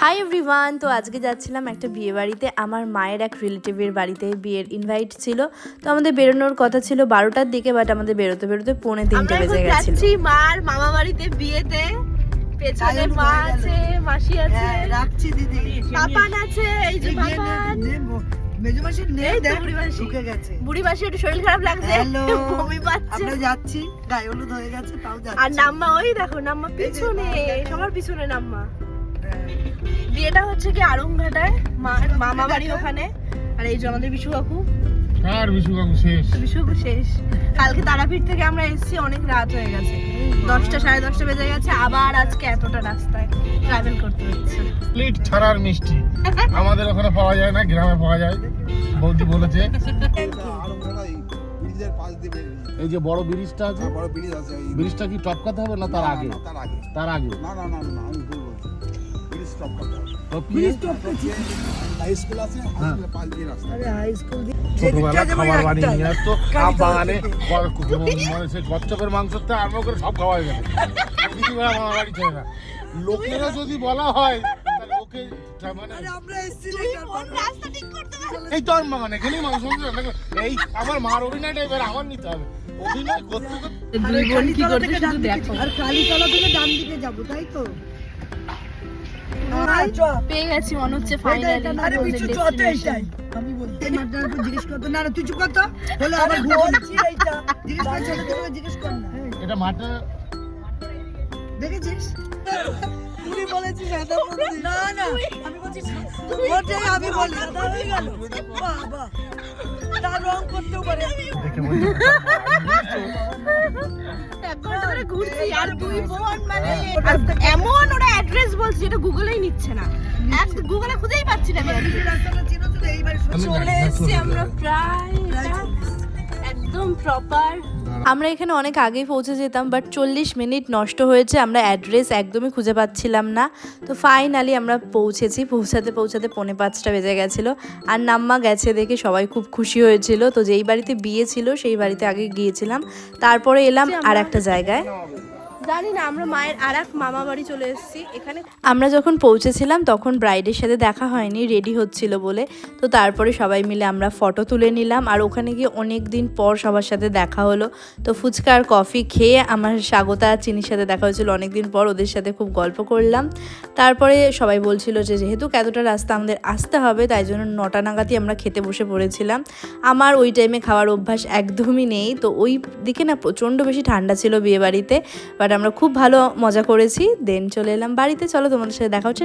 Hi everyone. তো আজকে যাচ্ছিলাম একটা বিয়ে বাড়িতে, আমার মায়ের এক রিলেটিভের বাড়িতে বিয়ের ইনভাইট ছিল। তো আমাদের বেরোনোর কথা ছিল 12টার দিকে, বাট আমাদের বেরোতে বেরোতে 2:45 বেজে গেছিল। যাচ্ছি মার মামা বাড়িতে বিয়েতে। পেছনে মা আছে, মাসি আছে, রাখছি দিদি, পাপান আছে, এই যে পাপান মেজো মাসি নেই, দেখ বুড়ি মাসি ঢুকে গেছে। বুড়ি মাসি একটু শরীর খারাপ লাগছে, বমি পাচ্ছে। আমরা যাচ্ছি, গায়ে হলুদ হয়ে গেছে, তাও যাচ্ছি। আর নাম্মা ওই দেখো, নাম্মা পিছনে, সবার পিছনে নাম্মা। বিয়েটা হচ্ছে কি আরংঘাটায়, মামা বাড়ি ওখানে। আর এই যে আমাদের বিশু কাকু। আর বিশু কাকু শেষ, বিশু কাকু শেষ। কালকে তারাপীঠ থেকে আমরা এসেছি, অনেক রাত হয়ে গেছে, 10টা 10:30 বেজে গেছে। আবার আজকে এতটা রাস্তায় ট্রাভেল করতে হচ্ছে। প্লেট ছাড়ার মিষ্টি আমাদের ওখানে পাওয়া যায় না, গ্রামে পাওয়া যায়। বৌদি বলেছে এই যে বড় ব্রিজটা আছে, বড় ব্রিজ আছে, ব্রিজটা কি টপকাতে হবে না তার আগে? তার আগে না না না না, আমি ভুল বলছি। ব্রিজ টপকাতে হবে। ব্রিজ টপকাচ্ছি। হাই স্কুল আছে, হাই স্কুলের পাশ দিয়ে রাস্তা। আরে হাই স্কুল দিয়ে ছোটবেলা খাবার বানিয়ে নিয়ে আসতো বাগানে, মানে সেই কচ্ছপের মাংসতে আরম্ভ করে সব খাওয়া হয়ে গেছে। কিছু আমার বাড়ি ছেড়ে না। লোকেরা যদি বলা হয় লোকে মানে আমরা এসেছি রাস্তা ঠিক করতে পারো। এই তো আর বাগান এখানেই মাংস এই আমার মার অভিনয়টা এবার আমার নিতে হবে। অভিনয় করতে করতে দুই বোন কি করতে শুধু দেখো। আর কালীতলা থেকে ডান দিকে যাব, তাই তো? পেয়ে গেছি মনে হচ্ছে ফাইনালি। আরে বিচু চতে এইটাই আমি বলতে মাটার উপর জিজ্ঞেস করতে না, তুই চুপ কর তো। বলে আবার বলছি এইটা জিজ্ঞেস করছ, তোকে জিজ্ঞেস কর না। এটা মাঠে দেখেছিস তুই বলেছিস সাদা বলছিস না না, আমি বলছি ওটাই আমি বলি সাদা হয়ে গেল। বাবা তার রং করতেও পারে। দেখে বলছি এক ঘন্টা ধরে ঘুরছি আর দুই বোন মানে এমন ওরা অ্যাড্রেস বলছে যেটা গুগলেই নিচ্ছে না। এক গুগলে খুঁজেই পাচ্ছি না। রাস্তাটা চিনো তো, এইবার চলে এসেছি আমরা প্রায় একদম প্রপার। আমরা এখানে অনেক আগেই পৌঁছে যেতাম, বাট 40 মিনিট নষ্ট হয়েছে, আমরা অ্যাড্রেস একদমই খুঁজে পাচ্ছিলাম না। তো ফাইনালি আমরা পৌঁছেছি, পৌঁছাতে 5:45 বেজে গেছিলো। আর নাম্মা গেছে দেখে সবাই খুব খুশি হয়েছিল। তো যেই বাড়িতে বিয়ে ছিল সেই বাড়িতে আগে গিয়েছিলাম, তারপরে এলাম আর একটা জায়গায়। জানি না, আমরা মায়ের আর এক মামা বাড়ি চলে এসেছি। এখানে আমরা যখন পৌঁছেছিলাম তখন ব্রাইডের সাথে দেখা হয়নি, রেডি হচ্ছিল বলে। তো তারপরে সবাই মিলে আমরা ফটো তুলে নিলাম। আর ওখানে গিয়ে অনেক দিন পর সবার সাথে দেখা হলো। তো ফুচকা আর কফি খেয়ে আমার স্বাগতা আর চিনির সাথে দেখা হয়েছিল অনেক দিন পর, ওদের সাথে খুব গল্প করলাম। তারপরে সবাই বলছিল যে যেহেতু এতটা রাস্তা আমাদের আসতে হবে, তাই জন্য 9টা নাগাদই আমরা খেতে বসে পড়েছিলাম। আমার ওই টাইমে খাওয়ার অভ্যাস একদমই নেই, তো ওই দিকে না প্রচণ্ড বেশি ঠান্ডা ছিল বিয়ে বাড়িতে, বাট আমরা খুব ভালো মজা করেছি। দেন চলে এলাম বাড়িতে। চলো তোমাদের সাথে দেখা হচ্ছে।